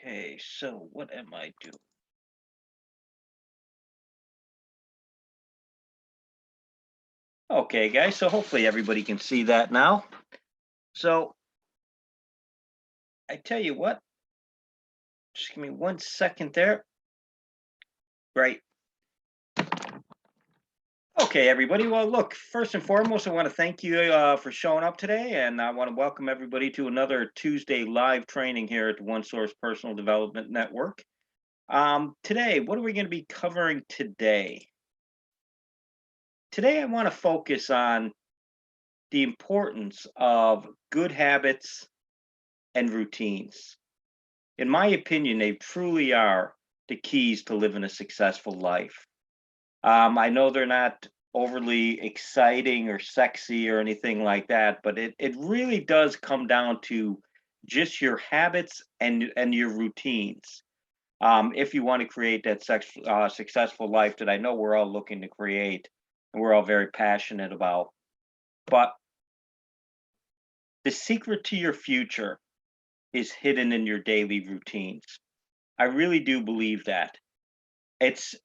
Okay, so what am I doing? Okay, guys, so hopefully everybody can see that now. So I tell you what, just give me 1 second there. Right. Okay, everybody. Well, look, first and foremost, I want to thank you for showing up today, and I want to welcome everybody to another Tuesday live training here at the One Source Personal Development Network. Today, what are we going to be covering today? Today, I want to focus on the importance of good habits and routines. In my opinion, they truly are the keys to living a successful life. I know they're not overly exciting or sexy or anything like that, but it really does come down to just your habits and your routines. If you want to create that successful life that I know we're all looking to create and we're all very passionate about. But the secret to your future is hidden in your daily routines. I really do believe that. It's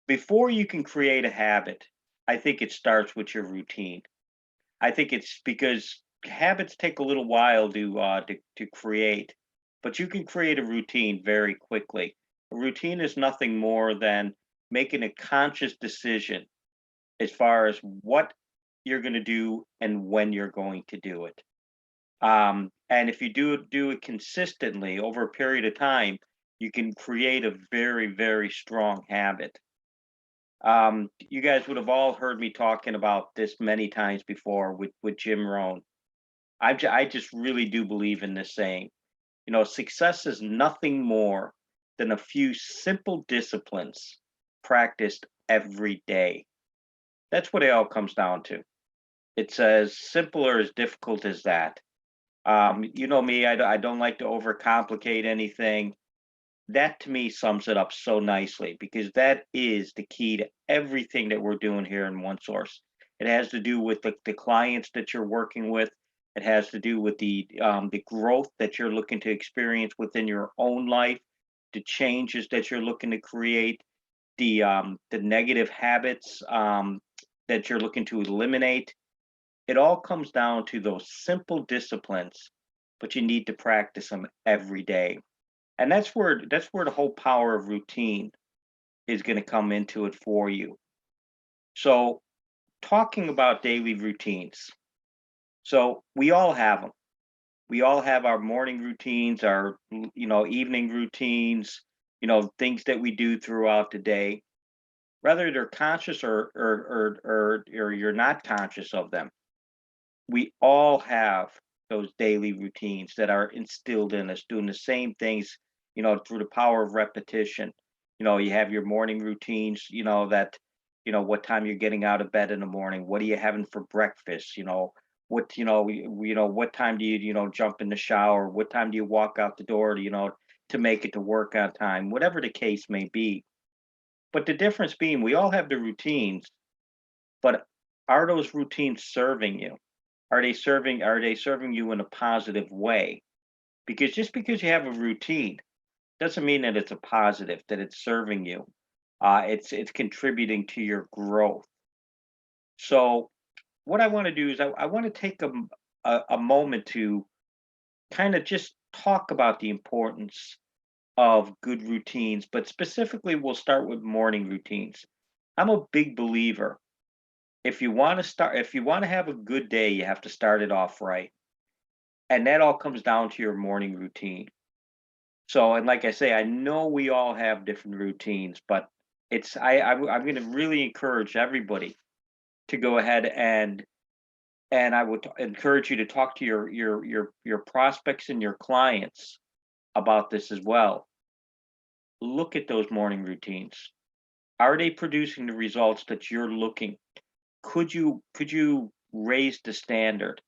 before you can create a habit, I think it starts with your routine. I think it's because habits take a little while to create, but you can create a routine very quickly. A routine is nothing more than making a conscious decision as far as what you're going to do and when you're going to do it. And if you do it consistently over a period of time, you can create a very strong habit. You guys would have all heard me talking about this many times before with Jim Rohn. I just really do believe in this saying. You know, success is nothing more than a few simple disciplines practiced every day. That's what it all comes down to. It's as simple or as difficult as that. You know me, I don't like to overcomplicate anything. That to me sums it up so nicely because that is the key to everything that we're doing here in one source. It has to do with the clients that you're working with. It has to do with the growth that you're looking to experience within your own life, the changes that you're looking to create, the negative habits that you're looking to eliminate. It all comes down to those simple disciplines, but you need to practice them every day. And that's where the whole power of routine is going to come into it for you. So, talking about daily routines. So, we all have them. We all have our morning routines, our evening routines, things that we do throughout the day, whether they're conscious or you're not conscious of them. We all have those daily routines that are instilled in us, doing the same things, through the power of repetition. You have your morning routines, what time you're getting out of bed in the morning, what are you having for breakfast, what time do you, jump in the shower, what time do you walk out the door, to make it to work on time, whatever the case may be. But the difference being we all have the routines, but are those routines serving you? Are they serving you in a positive way? Because just because you have a routine doesn't mean that it's a positive, that it's serving you. It's contributing to your growth. So what I want to do is I want to take a moment to kind of just talk about the importance of good routines, but specifically we'll start with morning routines. I'm a big believer. If you want to have a good day, you have to start it off right. And that all comes down to your morning routine. So, and like I say, I know we all have different routines, but I'm going to really encourage everybody to go ahead and I would encourage you to talk to your prospects and your clients about this as well. Look at those morning routines. Are they producing the results that you're looking? Could you raise the standard?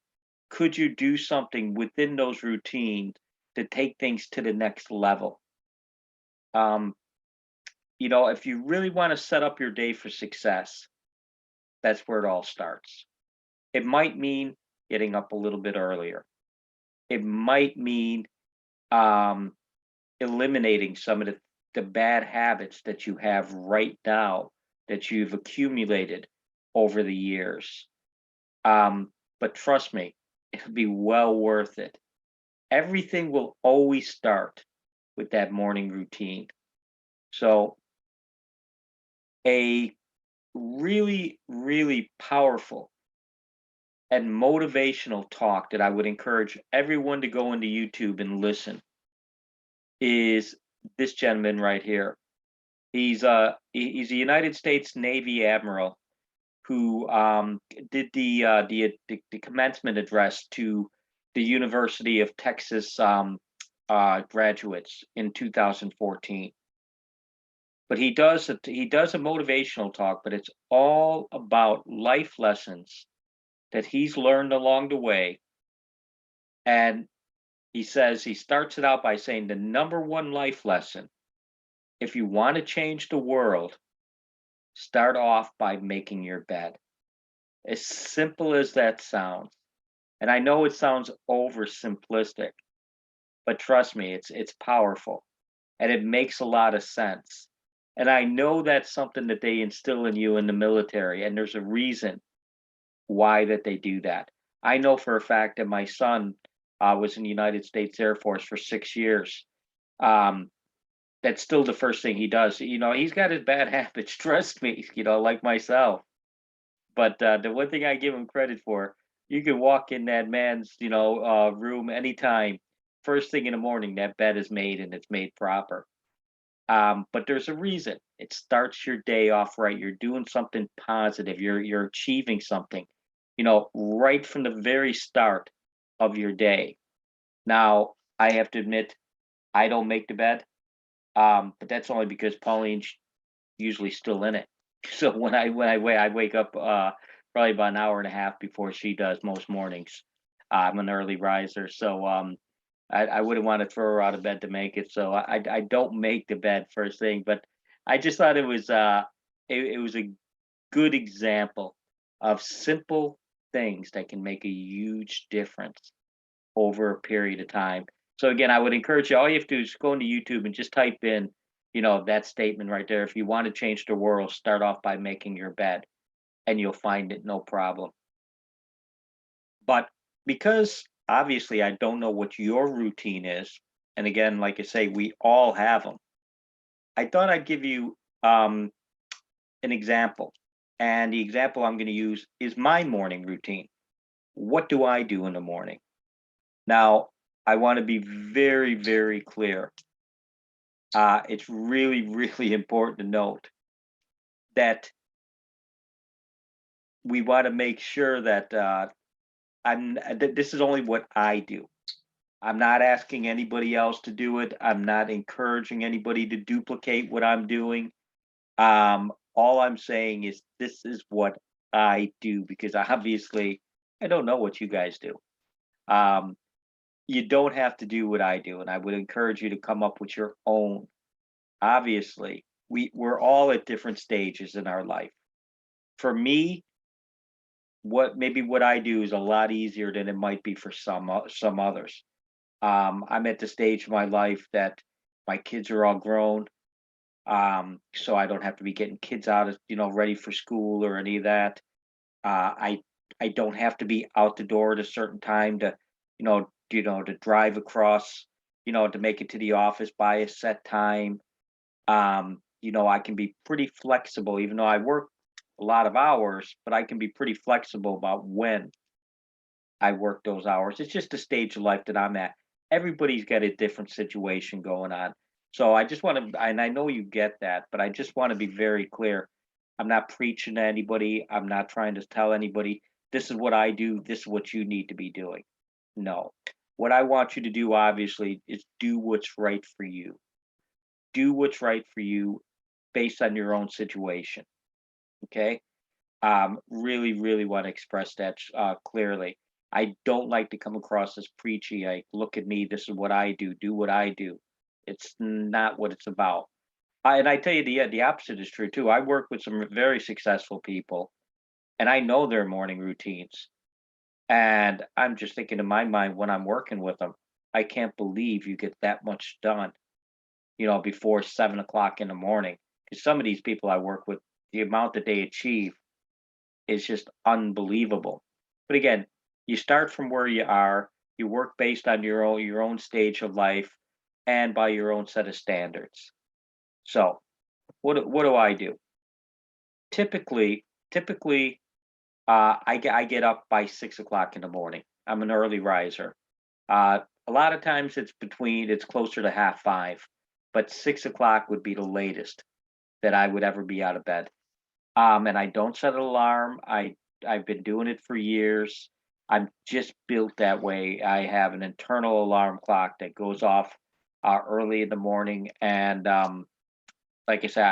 Could you do something within those routines to take things to the next level? Um, if you really want to set up your day for success, that's where it all starts. It might mean getting up a little bit earlier. It might mean um, eliminating some of the bad habits that you have right now that you've accumulated over the years. But trust me, it'll be well worth it. Everything will always start with that morning routine. So, a really, really powerful and motivational talk that I would encourage everyone to go into YouTube and listen is this gentleman right here. He's a United States Navy admiral who did the commencement address to the University of Texas graduates in 2014. But he does a motivational talk, but it's all about life lessons that he's learned along the way. And he starts it out by saying the number one life lesson, if you want to change the world, start off by making your bed. As simple as that sounds. And I know it sounds oversimplistic, but trust me, it's powerful and it makes a lot of sense. And I know that's something that they instill in you in the military, and there's a reason why that they do that. I know for a fact that my son was in the United States Air Force for 6 years. Um, that's still the first thing he does. He's got his bad habits, trust me, like myself. But the one thing I give him credit for, you can walk in that man's, room anytime. First thing in the morning, that bed is made and it's made proper. But there's a reason. It starts your day off right. You're doing something positive. You're achieving something, right from the very start of your day. Now, I have to admit, I don't make the bed, but that's only because Pauline's usually still in it. So I wake up probably about an hour and a half before she does most mornings. I'm an early riser, so I wouldn't want to throw her out of bed to make it. So I don't make the bed first thing, but I just thought it was a good example of simple things that can make a huge difference over a period of time. So again, I would encourage you, all you have to do is go into YouTube and just type in, that statement right there. If you want to change the world, start off by making your bed and you'll find it no problem. But because obviously I don't know what your routine is, and again, like I say, we all have them. I thought I'd give you an example. And the example I'm going to use is my morning routine. What do I do in the morning? Now, I want to be very, very clear. It's really, really important to note that we want to make sure that this is only what I do. I'm not asking anybody else to do it. I'm not encouraging anybody to duplicate what I'm doing. All I'm saying is this is what I do because obviously I don't know what you guys do. Um, you don't have to do what I do, and I would encourage you to come up with your own. Obviously, we're all at different stages in our life. For me, what I do is a lot easier than it might be for some others. I'm at the stage of my life that my kids are all grown, so I don't have to be getting kids out of ready for school or any of that. I don't have to be out the door at a certain time to to drive across to make it to the office by a set time. I can be pretty flexible, even though I work a lot of hours, but I can be pretty flexible about when I work those hours. It's just the stage of life that I'm at. Everybody's got a different situation going on. So I just want to, and I know you get that, but I just want to be very clear. I'm not preaching to anybody. I'm not trying to tell anybody, this is what I do, this is what you need to be doing. No. What I want you to do, obviously, is do what's right for you. Do what's right for you based on your own situation. Okay. Really, really want to express that clearly. I don't like to come across as preachy. Like, look at me. This is what I do. Do what I do. It's not what it's about. And I tell you, the opposite is true too. I work with some very successful people, and I know their morning routines. And I'm just thinking in my mind when I'm working with them, I can't believe you get that much done. before 7 o'clock in the morning. Because some of these people I work with, the amount that they achieve is just unbelievable. But again, you start from where you are, you work based on your own stage of life and by your own set of standards. So, what do I do? Typically, I get up by 6 o'clock in the morning. I'm an early riser. A lot of times it's closer to half five, but 6 o'clock would be the latest that I would ever be out of bed. And I don't set an alarm. I've been doing it for years. I'm just built that way. I have an internal alarm clock that goes off early in the morning, and like I said,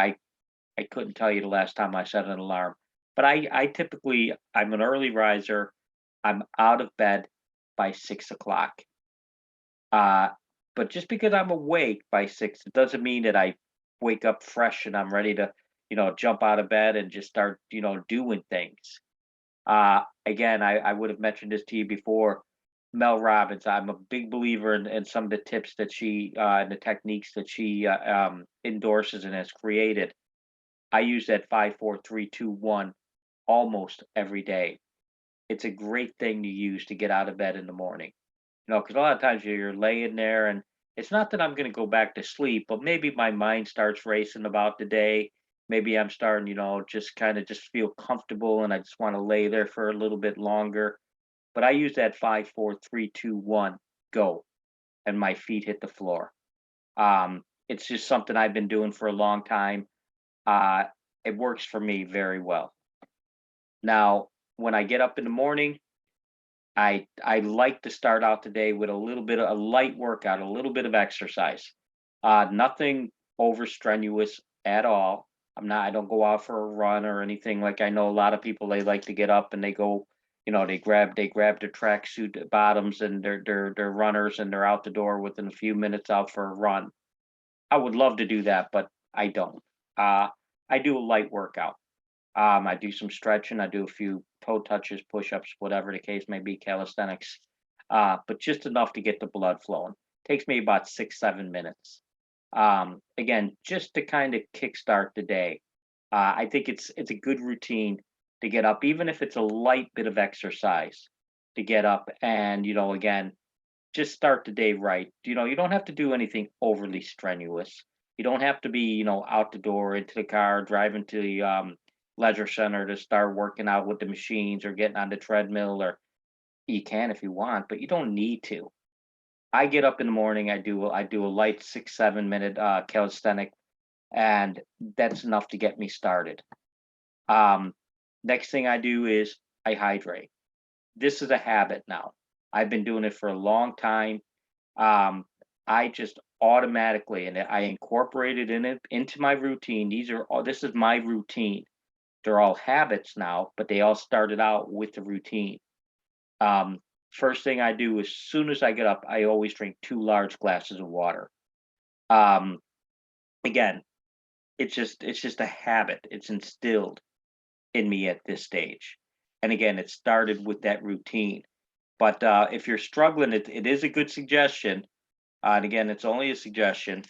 I couldn't tell you the last time I set an alarm. But I'm an early riser. I'm out of bed by 6 o'clock. Uh, but just because I'm awake by six, it doesn't mean that I wake up fresh and I'm ready to, jump out of bed and just start, doing things. Again, I would have mentioned this to you before. Mel Robbins, I'm a big believer in some of the tips that and the techniques that she endorses and has created. I use that 5, 4, 3, 2, 1 almost every day. It's a great thing to use to get out of bed in the morning. Because a lot of times you're laying there and it's not that I'm going to go back to sleep, but maybe my mind starts racing about the day. Maybe I'm starting, just kind of just feel comfortable and I just want to lay there for a little bit longer. But I use that 5, 4, 3, 2, 1 go, and my feet hit the floor. It's just something I've been doing for a long time. Uh, it works for me very well. Now, when I get up in the morning, I like to start out the day with a little bit of a light workout, a little bit of exercise. Nothing over strenuous at all. I don't go out for a run or anything. Like, I know a lot of people, they like to get up and they go, they grab their tracksuit bottoms and their runners, and they're out the door within a few minutes out for a run. I would love to do that, but I don't. Uh, I do a light workout. I do some stretching. I do a few toe touches, push-ups, whatever the case may be, calisthenics. But just enough to get the blood flowing. Takes me about 6, 7 minutes. Again, just to kind of kickstart the day. I think it's a good routine to get up, even if it's a light bit of exercise, to get up and, again, just start the day right. You don't have to do anything overly strenuous. You don't have to be, out the door, into the car, driving to the leisure center to start working out with the machines or getting on the treadmill, or you can if you want, but you don't need to. I get up in the morning, I do a light 6, 7 minute calisthenic, and that's enough to get me started. Um, Next thing I do is I hydrate. This is a habit now. I've been doing it for a long time. I just automatically, and I incorporate it into my routine. This is my routine. They're all habits now, but they all started out with the routine. Um, First thing I do as soon as I get up, I always drink 2 large glasses of water. Um, Again, it's just a habit. It's instilled in me at this stage. And again, it started with that routine. But if you're struggling, it is a good suggestion. And again, it's only a suggestion.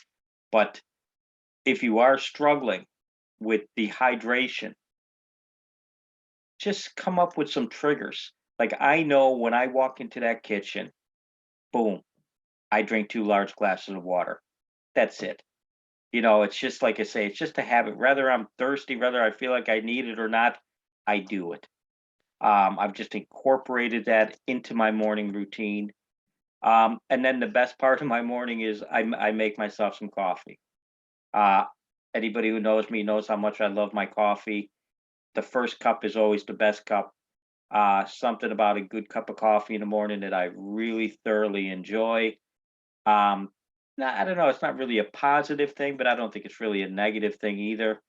But if you are struggling with dehydration, just come up with some triggers. Like, I know when I walk into that kitchen, boom, I drink 2 large glasses of water. That's it. It's just like I say, it's just a habit. Whether I'm thirsty, whether I feel like I need it or not, I do it. I've just incorporated that into my morning routine. And then the best part of my morning is I make myself some coffee. Uh, Anybody who knows me knows how much I love my coffee. The first cup is always the best cup. Something about a good cup of coffee in the morning that I really thoroughly enjoy. Um, I don't know. It's not really a positive thing, but I don't think it's really a negative thing either.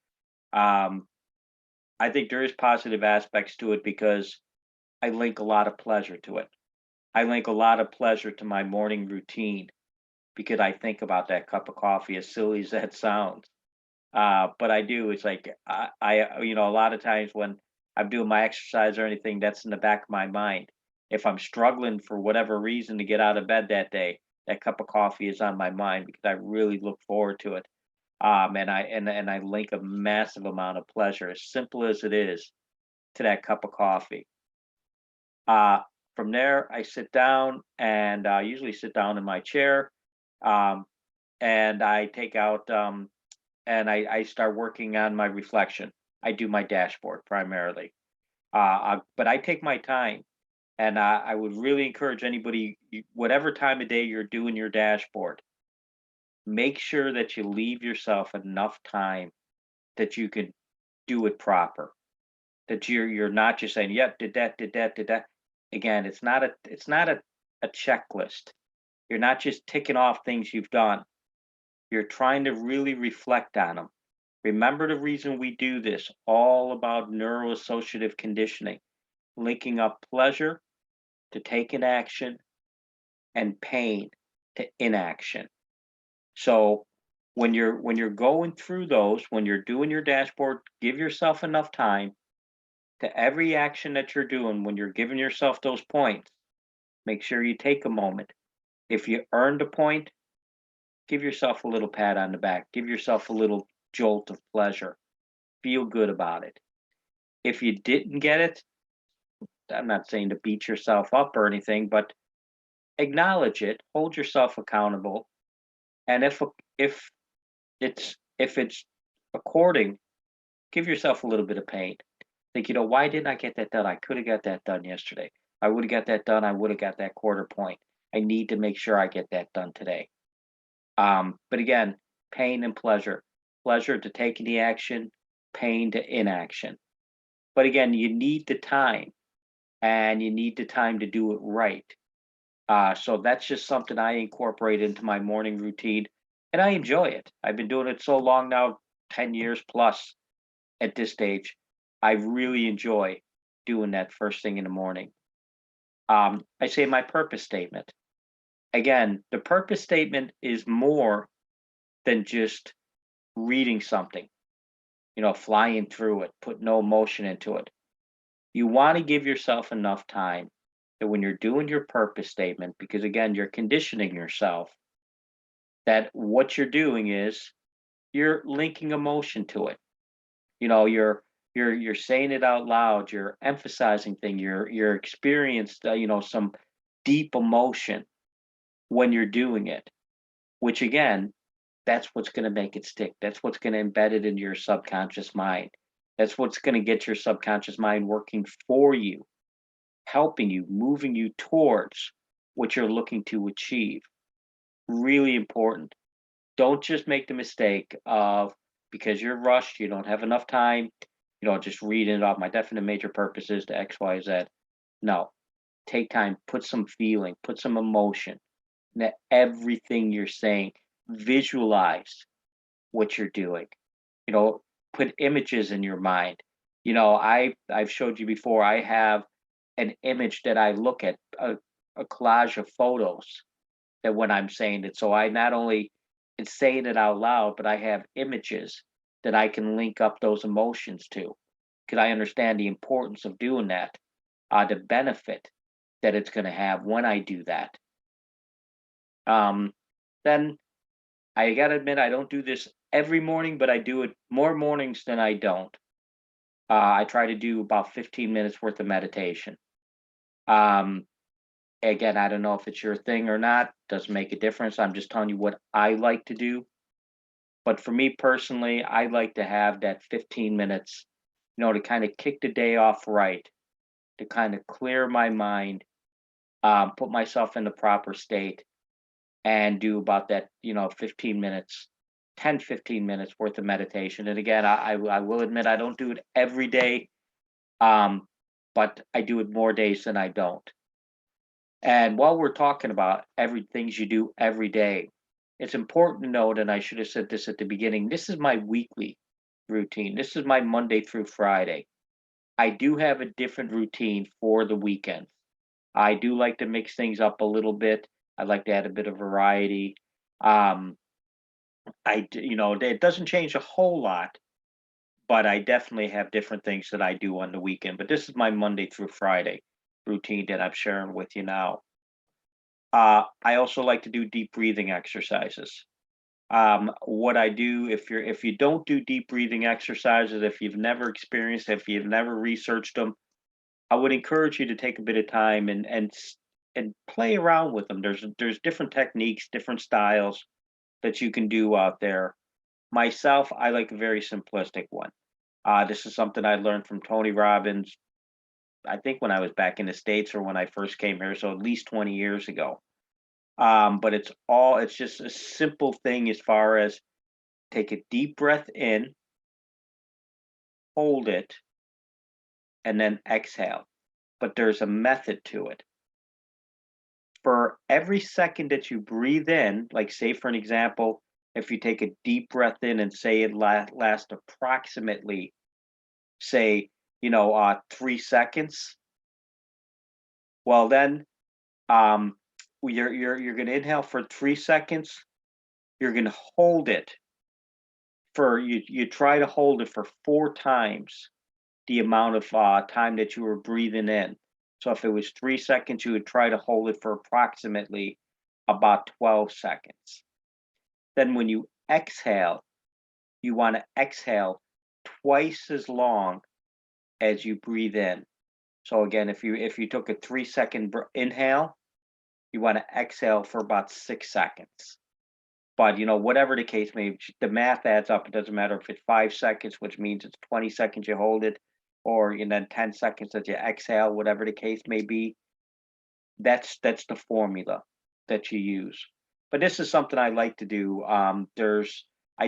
Um, I think there is positive aspects to it because I link a lot of pleasure to it. I link a lot of pleasure to my morning routine because I think about that cup of coffee, as silly as that sounds. But I do. It's like a lot of times when I'm doing my exercise or anything, that's in the back of my mind. If I'm struggling for whatever reason to get out of bed that day, that cup of coffee is on my mind because I really look forward to it. And I link a massive amount of pleasure, as simple as it is, to that cup of coffee. Uh, from there, I sit down and usually sit down in my chair, um, and I take out and I start working on my reflection. I do my dashboard primarily, but I take my time, and I would really encourage anybody, whatever time of day you're doing your dashboard, make sure that you leave yourself enough time that you can do it proper. That you're not just saying, "Yep, did that, did that, did that." Again, it's not a checklist. You're not just ticking off things you've done. You're trying to really reflect on them. Remember the reason we do this, all about neuroassociative conditioning, linking up pleasure to taking action and pain to inaction. So when you're going through those, when you're doing your dashboard, give yourself enough time to every action that you're doing. When you're giving yourself those points, make sure you take a moment. If you earned a point, give yourself a little pat on the back. Give yourself a little jolt of pleasure. Feel good about it. If you didn't get it, I'm not saying to beat yourself up or anything, but acknowledge it, hold yourself accountable, and if it's according, give yourself a little bit of pain. Think, why didn't I get that done? I could have got that done yesterday. I would have got that done. I would have got that quarter point. I need to make sure I get that done today. But again, pain and pleasure. Pleasure to taking the action, pain to inaction. But again, you need the time, and you need the time to do it right. So that's just something I incorporate into my morning routine, and I enjoy it. I've been doing it so long now, 10 years plus at this stage. I really enjoy doing that first thing in the morning. I say my purpose statement. Again, the purpose statement is more than just reading something, flying through it, put no emotion into it. You want to give yourself enough time that when you're doing your purpose statement, because again, you're conditioning yourself, that what you're doing is you're linking emotion to it. You're saying it out loud, you're emphasizing thing, you're experienced, some deep emotion when you're doing it, which again, that's what's going to make it stick. That's what's going to embed it into your subconscious mind. That's what's going to get your subconscious mind working for you, helping you, moving you towards what you're looking to achieve. Really important. Don't just make the mistake of, because you're rushed, you don't have enough time, just reading it off. My definite major purpose is to X, Y, Z. No, take time, put some feeling, put some emotion, that everything you're saying, visualize what you're doing. You know, put images in your mind. I've showed you before. I have an image that I look at, a collage of photos that when I'm saying it. So I not only it's saying it out loud, but I have images that I can link up those emotions to, because I understand the importance of doing that, the benefit that it's going to have when I do that. Then I gotta admit, I don't do this every morning, but I do it more mornings than I don't. I try to do about 15 minutes worth of meditation. Um, Again, I don't know if it's your thing or not, doesn't make a difference. I'm just telling you what I like to do. But for me personally, I like to have that 15 minutes, to kind of kick the day off right, to kind of clear my mind, put myself in the proper state, and do about that, 15 minutes, 10-15 minutes worth of meditation. And again, I will admit I don't do it every day, um, but I do it more days than I don't. And while we're talking about every things you do every day, it's important to note, and I should have said this at the beginning, this is my weekly routine. This is my Monday through Friday. I do have a different routine for the weekends. I do like to mix things up a little bit. I like to add a bit of variety. Um, it doesn't change a whole lot, but I definitely have different things that I do on the weekend. But this is my Monday through Friday routine that I'm sharing with you now. I also like to do deep breathing exercises. What I do, if you don't do deep breathing exercises, if you've never experienced, if you've never researched them, I would encourage you to take a bit of time and play around with them. There's different techniques, different styles that you can do out there. Myself, I like a very simplistic one. This is something I learned from Tony Robbins, I think when I was back in the States or when I first came here, so at least 20 years ago. But it's just a simple thing as far as take a deep breath in, hold it, and then exhale. But there's a method to it. For every second that you breathe in, like say for an example, if you take a deep breath in and say it lasts approximately, say, 3 seconds, well then, um, you're going to inhale for 3 seconds. You're going to hold it for you try to hold it for 4 times the amount of time that you were breathing in. So if it was 3 seconds, you would try to hold it for approximately about 12 seconds. Then when you exhale, you want to exhale twice as long as you breathe in. So again, if you took a 3 second inhale, you want to exhale for about 6 seconds. But whatever the case may be, the math adds up. It doesn't matter if it's 5 seconds, which means it's 20 seconds you hold it, or 10 seconds that you exhale, whatever the case may be. That's the formula that you use. But this is something I like to do. I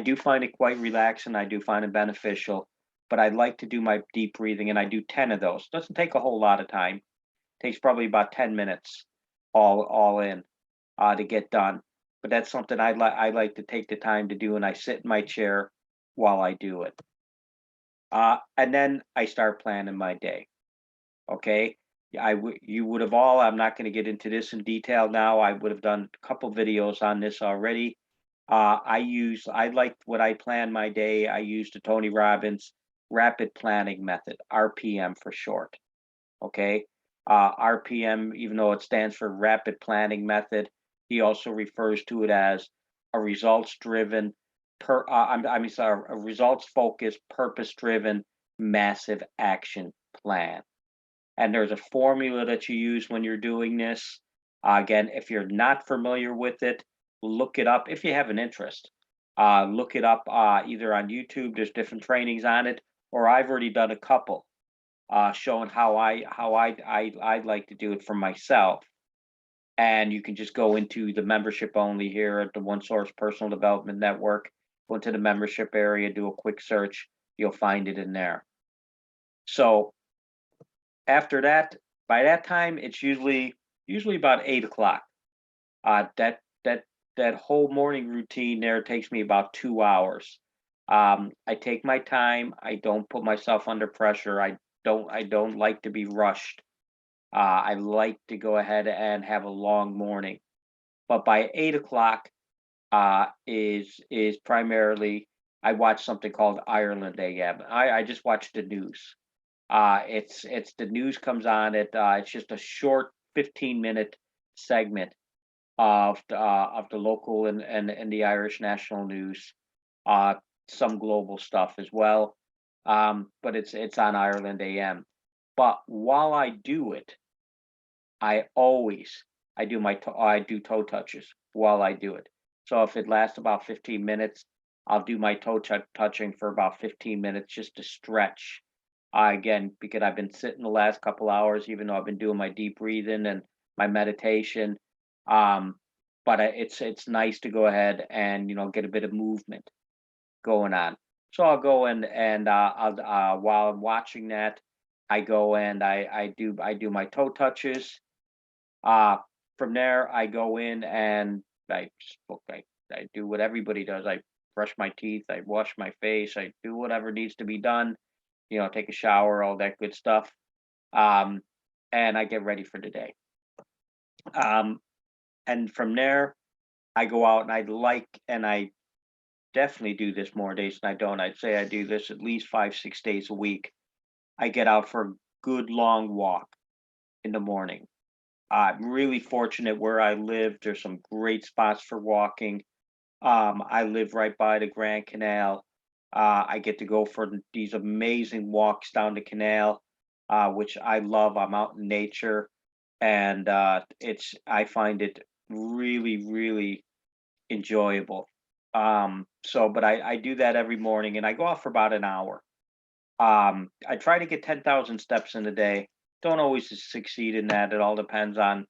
do find it quite relaxing. I do find it beneficial. But I like to do my deep breathing, and I do 10 of those. Doesn't take a whole lot of time. Takes probably about 10 minutes, all in, to get done. But that's something I like to take the time to do, and I sit in my chair while I do it. And then I start planning my day. Okay. You would have all, I'm not going to get into this in detail now. I would have done a couple videos on this already. I like what I plan my day. I use the Tony Robbins rapid planning method, RPM for short. Okay. RPM, even though it stands for rapid planning method, he also refers to it as a results driven, sorry, a results focused, purpose driven, massive action plan. And there's a formula that you use when you're doing this. Again, if you're not familiar with it, look it up if you have an interest. Look it up either on YouTube. There's different trainings on it, or I've already done a couple showing how I'd like to do it for myself. And you can just go into the membership only here at the One Source Personal Development Network. Go into the membership area, do a quick search. You'll find it in there. So after that, by that time, it's usually about 8 o'clock. That whole morning routine there takes me about 2 hours. I take my time. I don't put myself under pressure. I don't like to be rushed. I like to go ahead and have a long morning. But by 8 o'clock, is primarily I watch something called Ireland AM. I just watch the news. It's the news comes on. It's just a short 15-minute segment of the local and the Irish national news. Uh, some global stuff as well. But it's on Ireland AM. But while I do it, I do toe touches while I do it. So if it lasts about 15 minutes, I'll do my touching for about 15 minutes just to stretch. Again, because I've been sitting the last couple hours, even though I've been doing my deep breathing and my meditation. Um, but it's nice to go ahead and get a bit of movement going on. So I'll go in and while I'm watching that, I go and I do my toe touches. Uh, from there, I go in and I do what everybody does. I brush my teeth, I wash my face, I do whatever needs to be done. Take a shower, all that good stuff. Um, and I get ready for the day. Um, and from there, I go out and I definitely do this more days than I don't. I'd say I do this at least 5, 6 days a week. I get out for a good long walk in the morning. I'm really fortunate where I live. There's some great spots for walking. I live right by the Grand Canal. I get to go for these amazing walks down the canal, which I love. I'm out in nature, and I find it really, really enjoyable. But I do that every morning, and I go out for about an hour. I try to get 10,000 steps in a day. Don't always succeed in that. It all depends on,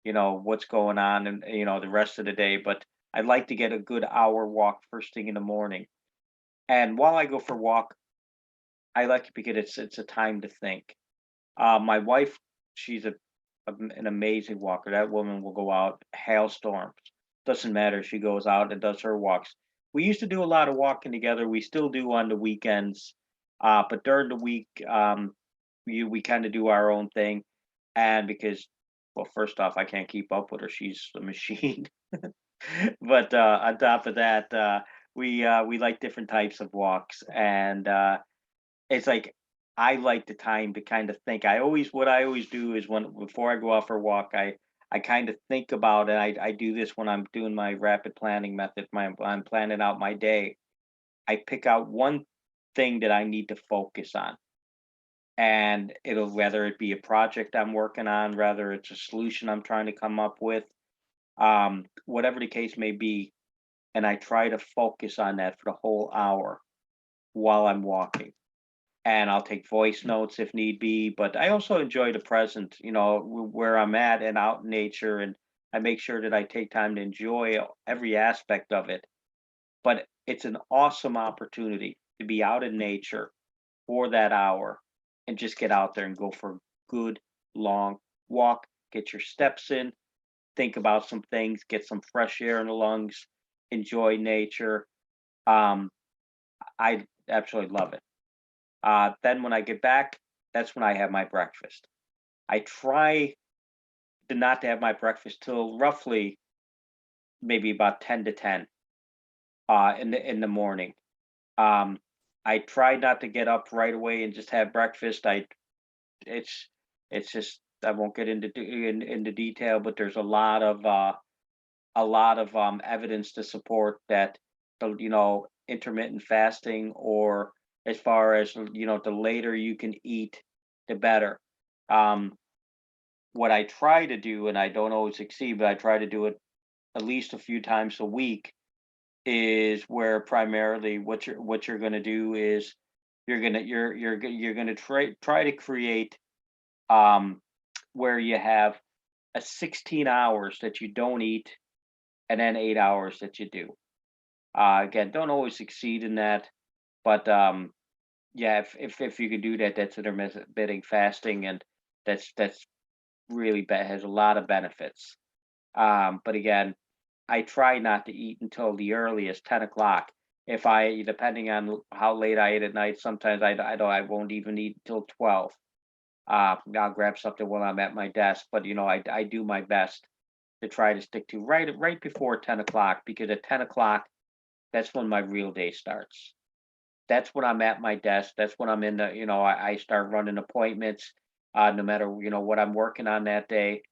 what's going on and, the rest of the day. But I'd like to get a good hour walk first thing in the morning. And while I go for walk, I like it because it's a time to think. My wife, she's an amazing walker. That woman will go out, hailstorms. Doesn't matter. She goes out and does her walks. We used to do a lot of walking together. We still do on the weekends. But during the week, we kind of do our own thing. And because, well, first off, I can't keep up with her. She's a machine. But on top of that, we like different types of walks, and it's like I like the time to kind of think. What I always do is when before I go out for a walk, I kind of think about it. I do this when I'm doing my rapid planning method. I'm planning out my day. I pick out one thing that I need to focus on, and it'll whether it be a project I'm working on, whether it's a solution I'm trying to come up with, whatever the case may be, and I try to focus on that for the whole hour while I'm walking. And I'll take voice notes if need be, but I also enjoy the present, where I'm at and out in nature, and I make sure that I take time to enjoy every aspect of it. But it's an awesome opportunity to be out in nature for that hour and just get out there and go for a good long walk, get your steps in, think about some things, get some fresh air in the lungs, enjoy nature. Um, I absolutely love it. Then when I get back, that's when I have my breakfast. I try to not to have my breakfast till roughly maybe about 10 to 10 in the morning. Um, I try not to get up right away and just have breakfast. It's it's just I won't get into detail, but there's a lot of evidence to support that the intermittent fasting, or as far as the later you can eat, the better. Um, what I try to do, and I don't always succeed, but I try to do it at least a few times a week, is where primarily what you're going to do is you're going to try to create um where you have a 16 hours that you don't eat and then 8 hours that you do. Again, don't always succeed in that, but yeah, if you could do that, that's intermittent fasting, and that's really has a lot of benefits. But again, I try not to eat until the earliest 10 o'clock. If I, depending on how late I eat at night, sometimes I won't even eat until 12. I'll grab something while I'm at my desk, but I do my best to try to stick to right before 10 o'clock, because at 10 o'clock, that's when my real day starts. That's when I'm at my desk. That's when I'm in I start running appointments, no matter, what I'm working on that day.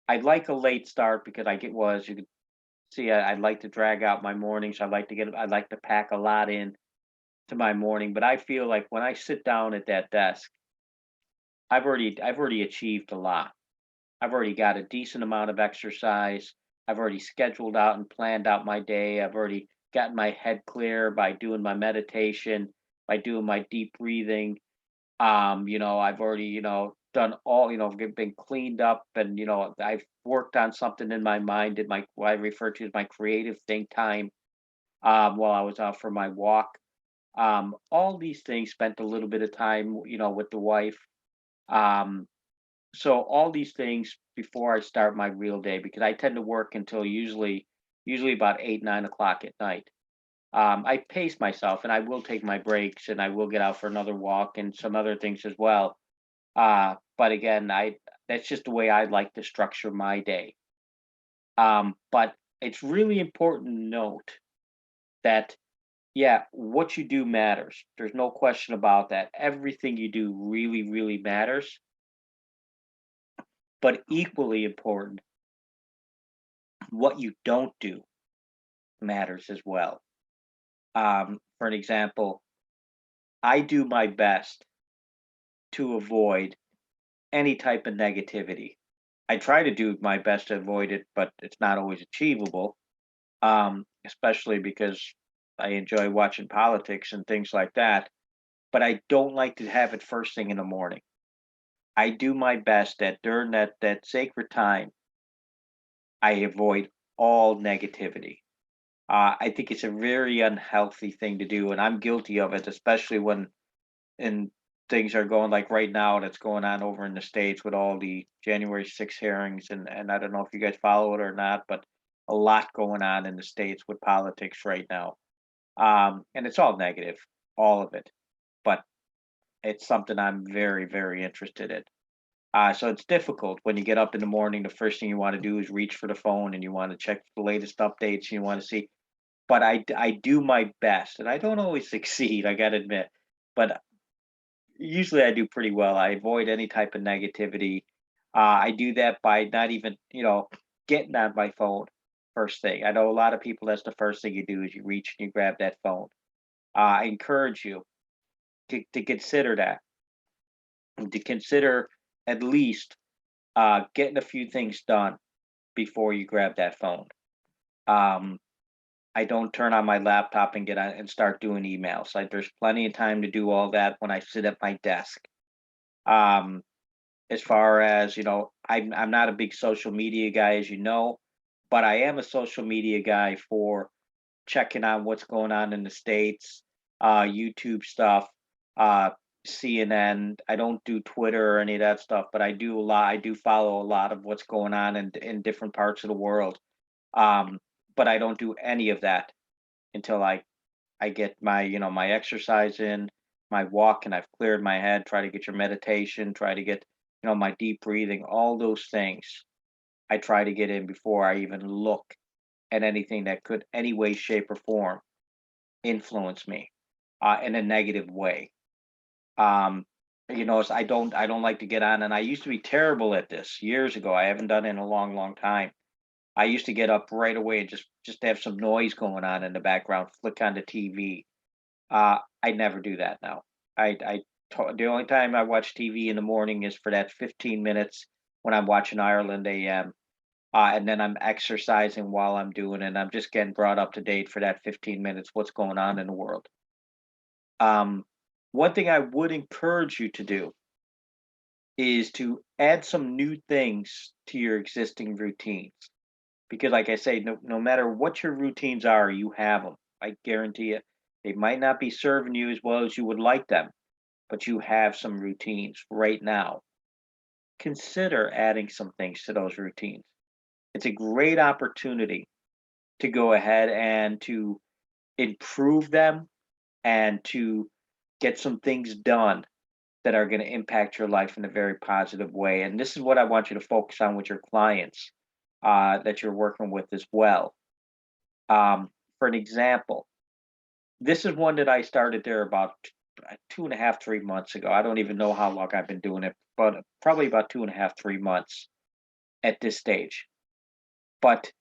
I'd like a late start because as you can see, I'd like to drag out my mornings. I'd like to pack a lot in to my morning, but I feel like when I sit down at that desk, I've already achieved a lot. I've already got a decent amount of exercise. I've already scheduled out and planned out my day. I've already gotten my head clear by doing my meditation, by doing my deep breathing. I've already, done all, been cleaned up, and, I've worked on something in my mind at what I refer to as my creative think time, while I was out for my walk. All these things, spent a little bit of time, with the wife. Um, so all these things before I start my real day, because I tend to work until usually about 8, 9 o'clock at night. I pace myself, and I will take my breaks, and I will get out for another walk and some other things as well. But again, I that's just the way I like to structure my day. But it's really important to note that, yeah, what you do matters. There's no question about that. Everything you do really, really matters. But equally important, what you don't do matters as well. For an example, I do my best to avoid any type of negativity. I try to do my best to avoid it, but it's not always achievable. Especially because I enjoy watching politics and things like that. But I don't like to have it first thing in the morning. I do my best that during that sacred time, I avoid all negativity. I think it's a very unhealthy thing to do, and I'm guilty of it, especially when and things are going like right now that's going on over in the States with all the January 6 hearings and I don't know if you guys follow it or not, but a lot going on in the States with politics right now. And it's all negative, all of it. But it's something I'm very, very interested in. So it's difficult when you get up in the morning. The first thing you want to do is reach for the phone and you want to check the latest updates. And you want to see, but I do my best, and I don't always succeed. I got to admit, but usually I do pretty well. I avoid any type of negativity. I do that by not even, getting on my phone first thing. I know a lot of people, that's the first thing you do is you reach and you grab that phone. I encourage you to consider that, and to consider at least getting a few things done before you grab that phone. Um, I don't turn on my laptop and get on and start doing emails. Like there's plenty of time to do all that when I sit at my desk. Um, as far as I'm not a big social media guy, as you know, but I am a social media guy for checking on what's going on in the states, YouTube stuff, uh, CNN. I don't do Twitter or any of that stuff, but I do a lot. I do follow a lot of what's going on in different parts of the world. Um, but I don't do any of that until I get my my exercise in, my walk, and I've cleared my head. Try to get your meditation. Try to get my deep breathing. All those things I try to get in before I even look at anything that could any way, shape, or form influence me in a negative way. Um, I don't like to get on, and I used to be terrible at this years ago. I haven't done it in a long, long time. I used to get up right away and just have some noise going on in the background, flick on the TV. I never do that now. The only time I watch TV in the morning is for that 15 minutes when I'm watching Ireland AM, and then I'm exercising while I'm doing it. And I'm just getting brought up to date for that 15 minutes. What's going on in the world? Um, One thing I would encourage you to do is to add some new things to your existing routines. Because, like I say, no matter what your routines are, you have them. I guarantee you, they might not be serving you as well as you would like them, but you have some routines right now. Consider adding some things to those routines. It's a great opportunity to go ahead and to improve them and to get some things done that are going to impact your life in a very positive way. And this is what I want you to focus on with your clients that you're working with as well. For an example, this is one that I started there about 2.5, 3 months ago. I don't even know how long I've been doing it, but probably about 2.5, 3 months at this stage. But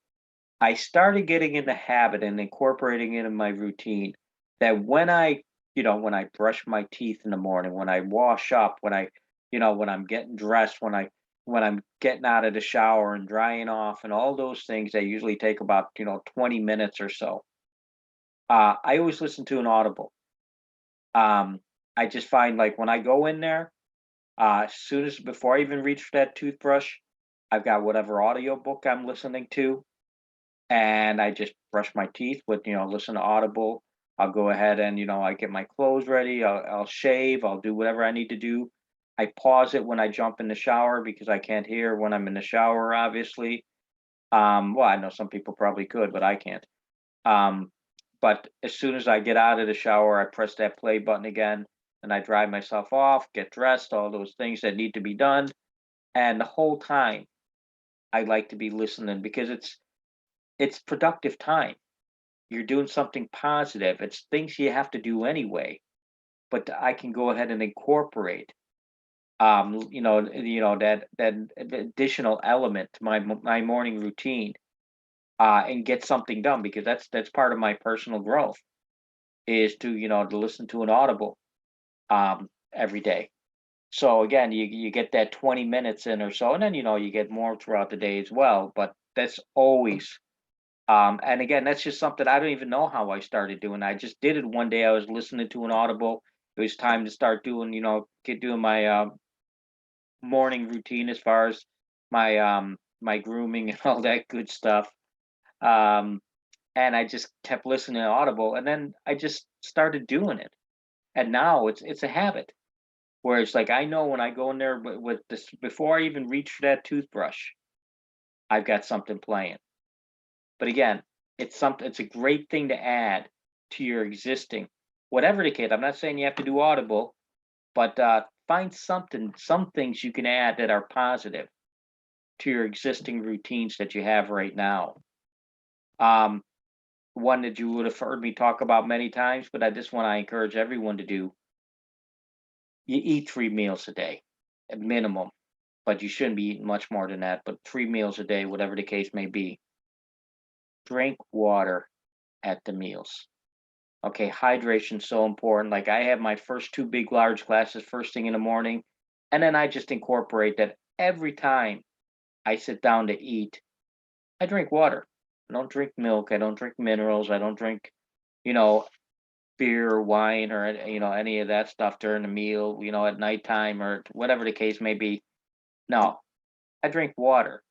I started getting in the habit and incorporating it in my routine that when I brush my teeth in the morning, when I wash up, when I'm getting dressed, when I'm getting out of the shower and drying off and all those things that usually take about, 20 minutes or so. I always listen to an audible. Um, I just find like when I go in there, as soon as before I even reach for that toothbrush, I've got whatever audiobook I'm listening to, and I just brush my teeth with, listen to Audible. I'll go ahead and, I get my clothes ready. I'll shave. I'll do whatever I need to do. I pause it when I jump in the shower because I can't hear when I'm in the shower, obviously. Well, I know some people probably could, but I can't. Um, but as soon as I get out of the shower, I press that play button again and I dry myself off, get dressed, all those things that need to be done. And the whole time I like to be listening because it's productive time. You're doing something positive. It's things you have to do anyway, but I can go ahead and incorporate. that additional element to my morning routine, and get something done, because that's part of my personal growth, is to listen to an audible every day. So again, you get that 20 minutes in or so, and then you get more throughout the day as well. But that's always, and again, that's just something I don't even know how I started doing. I just did it one day. I was listening to an audible. It was time to start doing, get doing my morning routine as far as my grooming and all that good stuff. Um, and I just kept listening to audible, and then I just started doing it. And now it's a habit. Where it's like I know when I go in there with this, before I even reach for that toothbrush, I've got something playing. But again, it's a great thing to add to your existing, whatever the case. I'm not saying you have to do audible, but find some things you can add that are positive to your existing routines that you have right now. Um, One that you would have heard me talk about many times, but this one I encourage everyone to do. You eat 3 meals a day, at minimum, but you shouldn't be eating much more than that. But 3 meals a day, whatever the case may be. Drink water at the meals. Okay, hydration's so important. Like I have my first two big large glasses first thing in the morning, and then I just incorporate that every time I sit down to eat. I drink water. I don't drink milk. I don't drink minerals. I don't drink, you know, beer or wine or any of that stuff during the meal. At nighttime or whatever the case may be. No, I drink water.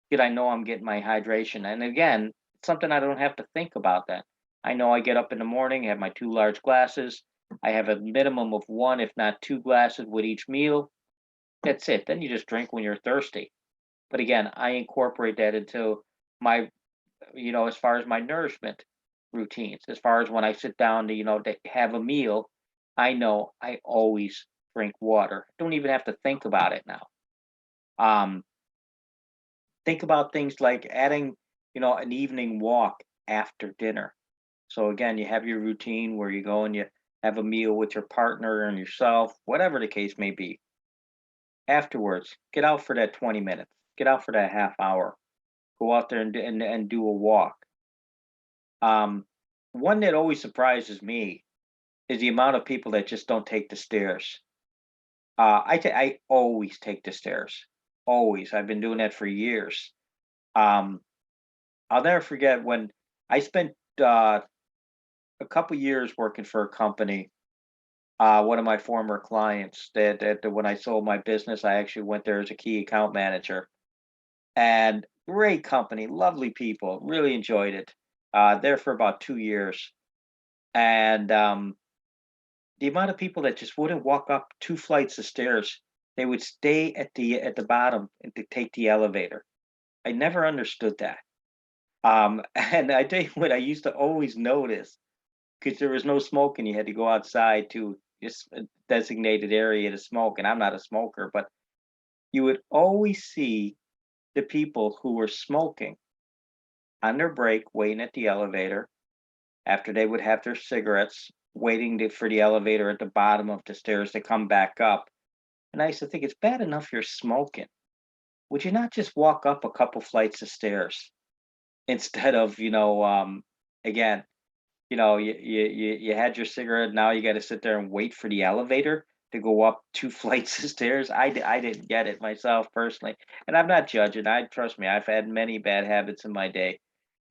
Because I know I'm getting my hydration. And again, it's something I don't have to think about that. I know I get up in the morning, have my two large glasses. I have a minimum of one, if not two glasses with each meal. That's it. Then you just drink when you're thirsty. But again, I incorporate that into my, as far as my nourishment routines, as far as when I sit down to have a meal, I know I always drink water. Don't even have to think about it now. Um, think about things like adding, an evening walk after dinner. So again, you have your routine where you go and you have a meal with your partner and yourself, whatever the case may be. Afterwards, get out for that 20 minutes, get out for that half hour, go out there and do a walk. Um, One that always surprises me is the amount of people that just don't take the stairs. I always take the stairs, always. I've been doing that for years. Um, I'll never forget when I spent a couple years working for a company. One of my former clients that when I sold my business, I actually went there as a key account manager. And great company, lovely people, really enjoyed it. There for about 2 years, and the amount of people that just wouldn't walk up 2 flights of stairs, they would stay at the bottom and to take the elevator. I never understood that. And I tell you what, I used to always notice because there was no smoke and you had to go outside to just a designated area to smoke. And I'm not a smoker, but you would always see the people who were smoking on their break, waiting at the elevator after they would have their cigarettes, waiting for the elevator at the bottom of the stairs to come back up. And I used to think it's bad enough you're smoking. Would you not just walk up a couple flights of stairs instead of, again, you had your cigarette. Now you got to sit there and wait for the elevator to go up 2 flights of stairs. I didn't get it myself personally, and I'm not judging. I trust me, I've had many bad habits in my day.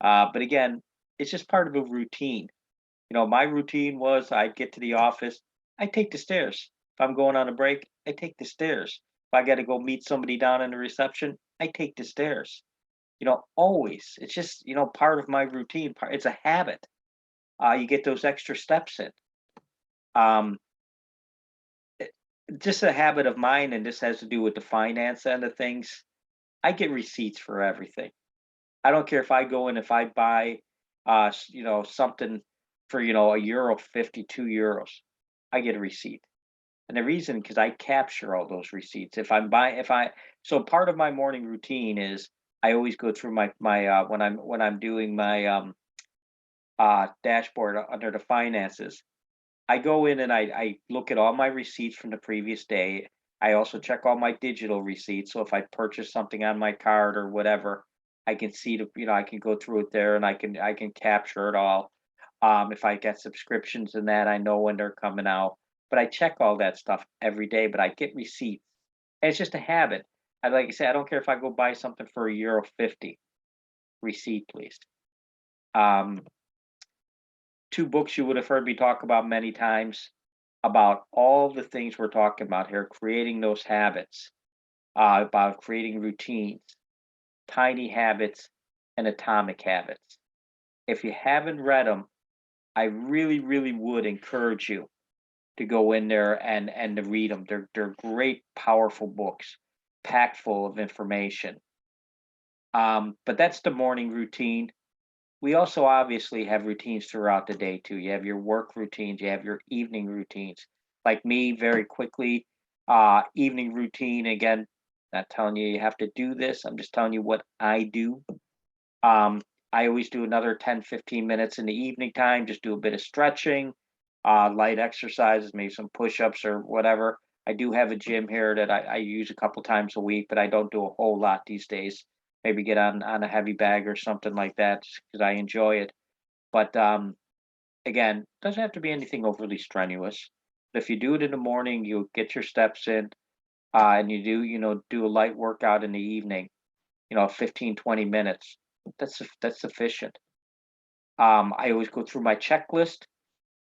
But again, it's just part of a routine. My routine was I'd get to the office, I take the stairs. If I'm going on a break, I take the stairs. If I got to go meet somebody down in the reception, I take the stairs. Always. It's just part of my routine. It's a habit. You get those extra steps in. Um, it- just a habit of mine, and this has to do with the finance end of things. I get receipts for everything. I don't care if I go in, if I buy, something for a euro 50, €2. I get a receipt, and the reason because I capture all those receipts. If I'm buying, if I so part of my morning routine is I always go through my when I'm doing my dashboard under the finances. I go in and I look at all my receipts from the previous day. I also check all my digital receipts. So if I purchase something on my card or whatever, I can see I can go through it there and I can capture it all. If I get subscriptions and that, I know when they're coming out. But I check all that stuff every day, but I get receipts. And it's just a habit. I like I say, I don't care if I go buy something for €1.50. Receipt, please. Um, Two books you would have heard me talk about many times about all the things we're talking about here, creating those habits, about creating routines, tiny habits, and atomic habits. If you haven't read them, I really, really would encourage you to go in there and to read them. They're great, powerful books, packed full of information. But that's the morning routine. We also obviously have routines throughout the day too. You have your work routines, you have your evening routines. Like me, very quickly, evening routine again, not telling you you have to do this. I'm just telling you what I do. I always do another 10, 15 minutes in the evening time, just do a bit of stretching, light exercises, maybe some push-ups or whatever. I do have a gym here that I use a couple times a week, but I don't do a whole lot these days. Maybe get on a heavy bag or something like that because I enjoy it. But again, doesn't have to be anything overly strenuous. But if you do it in the morning, you get your steps in, and do a light workout in the evening, 15, 20 minutes. That's sufficient. I always go through my checklist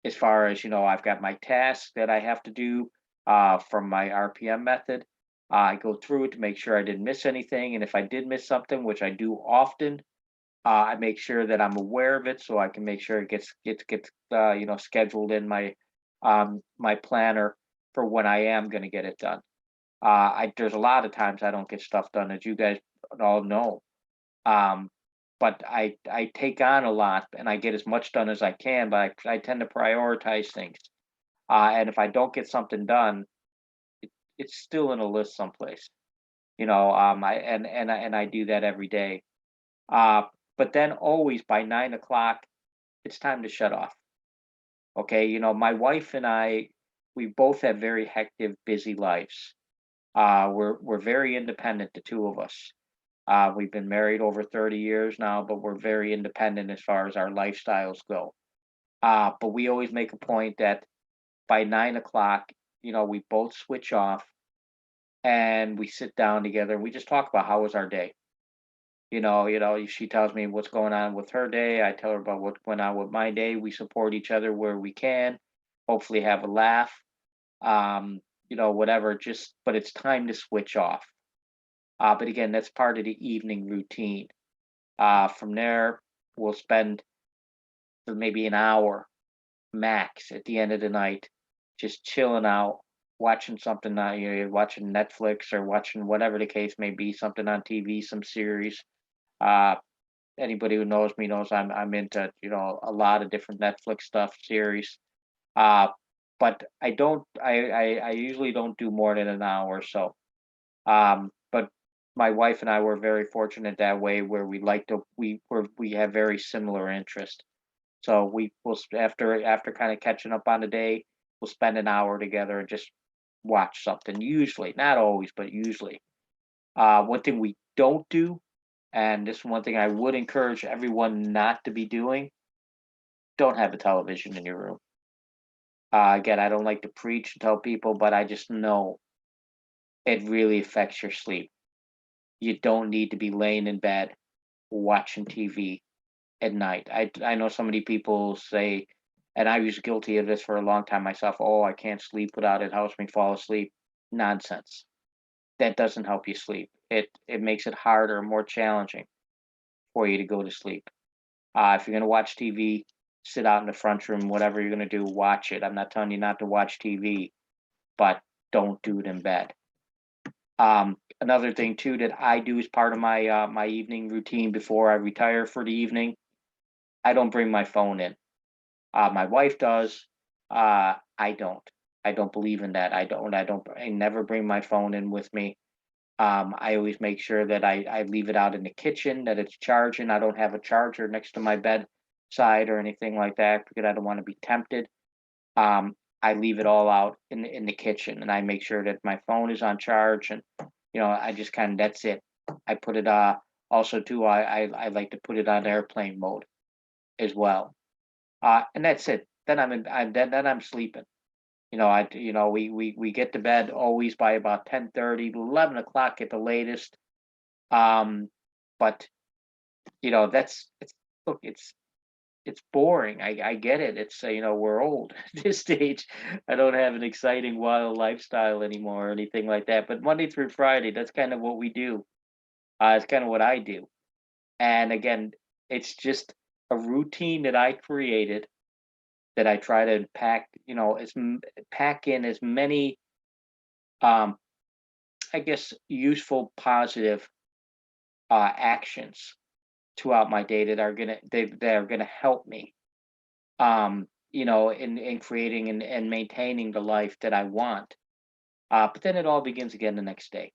as far as, I've got my tasks that I have to do from my RPM method. I go through it to make sure I didn't miss anything. And if I did miss something, which I do often, I make sure that I'm aware of it so I can make sure it gets scheduled in my planner for when I am going to get it done. There's a lot of times I don't get stuff done, as you guys all know. Um, but I take on a lot and I get as much done as I can, but I tend to prioritize things. And if I don't get something done, it's still in a list someplace. I do that every day. Uh, but then always by 9 o'clock, it's time to shut off. Okay, my wife and I, we both have very hectic, busy lives. We're very independent, the two of us. We've been married over 30 years now, but we're very independent as far as our lifestyles go. But we always make a point that by 9 o'clock, we both switch off and we sit down together and we just talk about how was our day. She tells me what's going on with her day. I tell her about what's going on with my day. We support each other where we can, hopefully have a laugh. Whatever, but it's time to switch off. But again, that's part of the evening routine. From there, we'll spend maybe an hour max at the end of the night, just chilling out, watching something. Watching Netflix or watching whatever the case may be, something on TV, some series. Uh, Anybody who knows me knows I'm into a lot of different Netflix stuff, series. Uh, but I usually don't do more than an hour or so. But my wife and I were very fortunate that way, where we have very similar interest. So after kind of catching up on the day, we'll spend an hour together and just watch something. Usually, not always, but usually. One thing we don't do, and this is one thing I would encourage everyone not to be doing: don't have a television in your room. Again, I don't like to preach and tell people, but I just know it really affects your sleep. You don't need to be laying in bed watching TV at night. I know so many people say, and I was guilty of this for a long time myself. Oh, I can't sleep without it. Helps me fall asleep. Nonsense. That doesn't help you sleep. It makes it harder and more challenging for you to go to sleep. If you're gonna watch TV, sit out in the front room. Whatever you're gonna do, watch it. I'm not telling you not to watch TV, but don't do it in bed. Another thing too that I do as part of my evening routine before I retire for the evening, I don't bring my phone in. My wife does. I don't. I don't believe in that. I don't. I don't. I never bring my phone in with me. I always make sure that I leave it out in the kitchen, that it's charging. I don't have a charger next to my bedside or anything like that because I don't want to be tempted. I leave it all out in the kitchen, and I make sure that my phone is on charge, and I just kind of that's it. I put it also too. I like to put it on airplane mode as well, and that's it. Then then I'm sleeping. We get to bed always by about 10:30, 11 o'clock at the latest. Um, but that's it's look, it's boring. I get it. It's we're old at this stage. I don't have an exciting wild lifestyle anymore or anything like that. But Monday through Friday, that's kind of what we do. It's kind of what I do. And again, it's just a routine that I created that I try to pack in as many um I guess useful positive actions throughout my day that are gonna help me in creating and maintaining the life that I want. But then it all begins again the next day.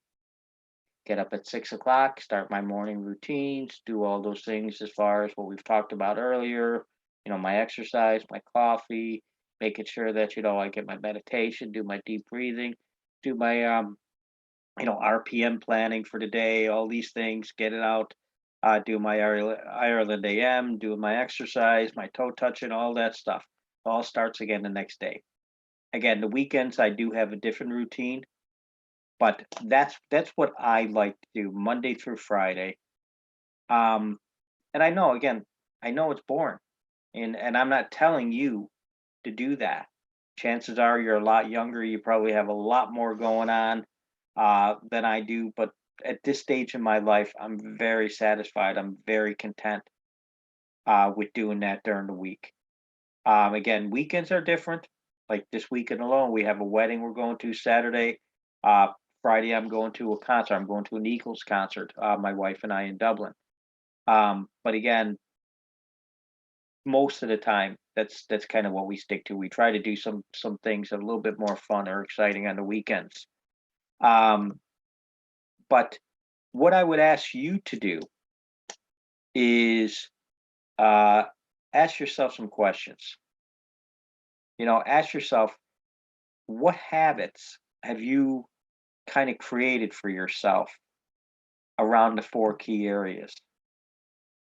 Get up at 6 o'clock, start my morning routines, do all those things as far as what we've talked about earlier. My exercise, my coffee, making sure that I get my meditation, do my deep breathing, do my RPM planning for the day, all these things, get it out, do my Ireland AM, do my exercise, my toe touching, all that stuff. All starts again the next day. Again, the weekends I do have a different routine, but that's what I like to do Monday through Friday. Um, and I know it's boring, and I'm not telling you to do that. Chances are you're a lot younger. You probably have a lot more going on than I do. But at this stage in my life, I'm very satisfied. I'm very content with doing that during the week. Again, weekends are different. Like this weekend alone, we have a wedding we're going to Saturday. Uh, Friday, I'm going to a concert. I'm going to an Eagles concert. My wife and I in Dublin. But again, most of the time, that's kind of what we stick to. We try to do some things a little bit more fun or exciting on the weekends. Um, but what I would ask you to do is uh, ask yourself some questions. Ask yourself, what habits have you kind of created for yourself around the four key areas?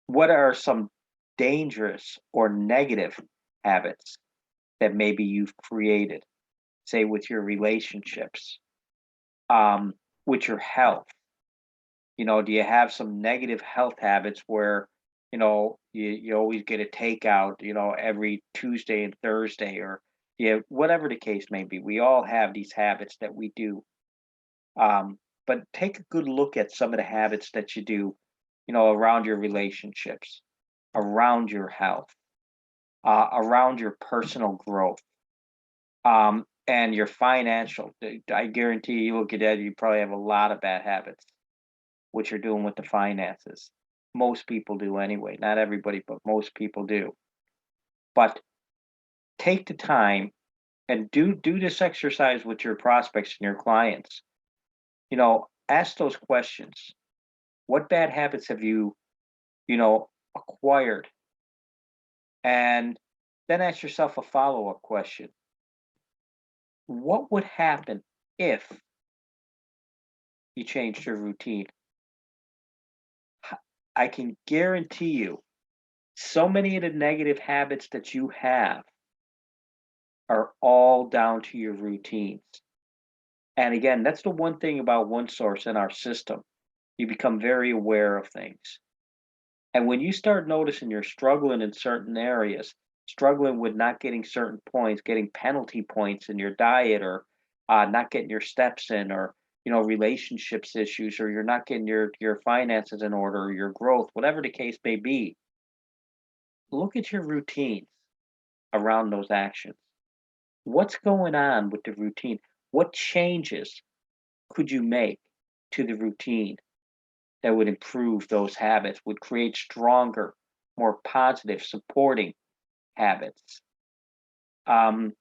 What are some dangerous or negative habits that maybe you've created, say with your relationships, um, with your health? Do you have some negative health habits where, you always get a takeout, every Tuesday and Thursday, or yeah, whatever the case may be. We all have these habits that we do. But take a good look at some of the habits that you do, around your relationships, around your health, around your personal growth, and your financial. I guarantee you look at that, you probably have a lot of bad habits, what you're doing with the finances. Most people do anyway. Not everybody, but most people do. But take the time and do this exercise with your prospects and your clients. Ask those questions. What bad habits have you acquired? And then ask yourself a follow-up question. What would happen if you changed your routine? I can guarantee you so many of the negative habits that you have are all down to your routines. And again, that's the one thing about one source in our system. You become very aware of things. And when you start noticing you're struggling in certain areas, struggling with not getting certain points, getting penalty points in your diet, or not getting your steps in, or relationships issues, or you're not getting your finances in order, or your growth, whatever the case may be, look at your routines around those actions. What's going on with the routine? What changes could you make to the routine that would improve those habits, would create stronger, more positive, supporting habits? Um,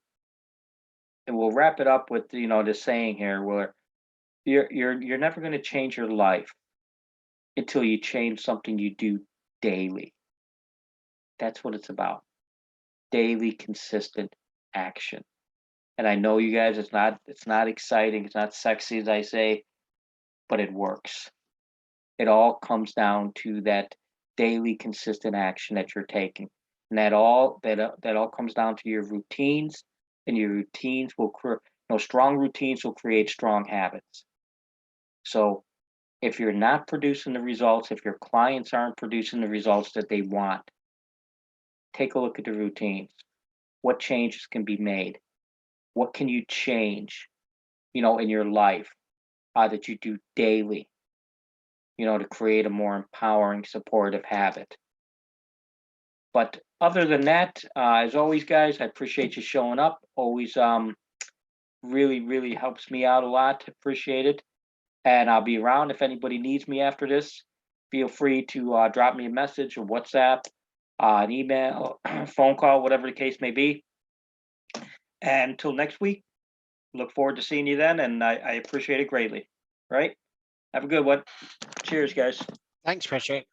and we'll wrap it up with the saying here, where you're never going to change your life until you change something you do daily. That's what it's about. Daily, consistent action. And I know you guys, it's not exciting, it's not sexy as I say, but it works. It all comes down to that daily consistent action that you're taking. And that all comes down to your routines, and your routines will create, strong routines will create strong habits. So if you're not producing the results, if your clients aren't producing the results that they want, take a look at the routines. What changes can be made? What can you change, in your life, that you do daily, to create a more empowering, supportive habit? But other than that, as always, guys, I appreciate you showing up. Always, really, really helps me out a lot. Appreciate it. And I'll be around if anybody needs me after this. Feel free to drop me a message or WhatsApp, an email, phone call, whatever the case may be. And until next week, look forward to seeing you then. And I appreciate it greatly. Right? Have a good one. Cheers, guys. Thanks, Patrick.